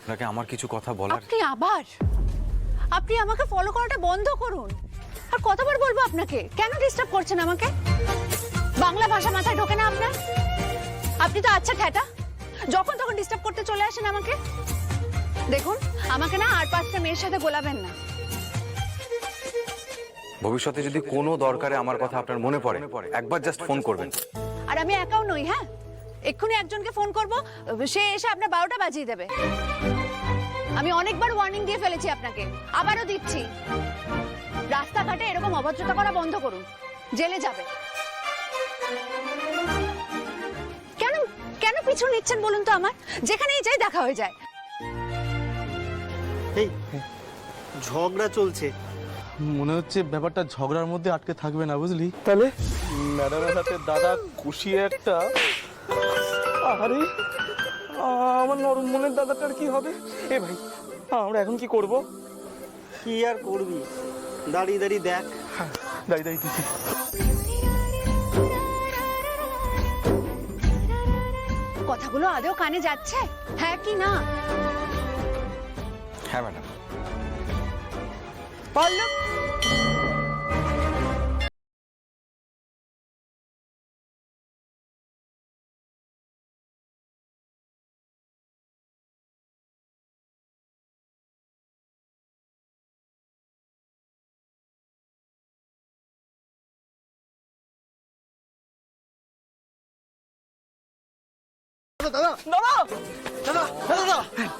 আপনাকে আমার কিছু কথা বলার। আপনি আমাকে ফলো করাটা বন্ধ করুন। আর কতবার বলবো আপনাকে, কেন ডিস্টার্ব করছেন আমাকে? বাংলা ভাষা মাথায় ঢোকে না আপনার? আপনি তো আচ্ছা ঠেটা, যখন তখন ডিস্টার্ব করতে চলে আসেন আমাকে। দেখুন, আমাকে না আর 5টা মেয়ের সাথে গোলাবেন না। ভবিষ্যতে যদি কোনো দরকারে আমার কথা আপনার মনে পড়ে, একবার জাস্ট ফোন করবেন। আর আমি একাও নই, হ্যাঁ, এক্ষুনি একজনকে ফোন করব, সে এসে আপনার 12টা বাজিয়ে দেবে। আমি অনেকবার ওয়ার্নিং দিয়ে ফেলেছি আপনাকে, আবারও দিচ্ছি, রাস্তাঘাটে এরকম অভদ্রতা করা বন্ধ করুন, জেলে যাবে। কেন কেন পিছু নিচ্ছেন বলুন তো? আমার যেখানেই যাই দেখা হয়ে যায়। এই ঝগড়া চলছে, মনে হচ্ছে ব্যাপারটা ঝগড়ার মধ্যে আটকে থাকবে না, বুঝলি? তাহলে ম্যাডামের হাতে দাদা খুশিয়ে একটা। আরে আমার নরম মনের দাদাটার কি হবে? এ ভাই, আমরা এখন কি করব? কি আর করবি, দাঁড়িয়ে দাঁড়িয়ে দেখ। দাঁড়িয়ে দাঁড়িয়ে দিদি, কথাগুলো আদৌ কানে যাচ্ছে, হ্যাঁ কি না? হ্যাঁ ম্যাডাম। পল্লব,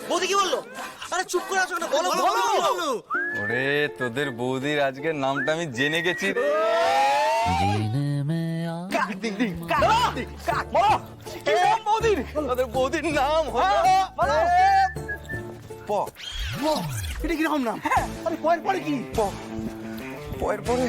বৌদি কি বললো? আরে চুপ করে আছো না, বলো বলো। ওরে তোদের বৌদির আজকের নামটা আমি জেনে গেছি রে। তোদের বৌদির নাম এটা কিরকম নাম? আরে পয়ের পরে কি? পয়ের পরে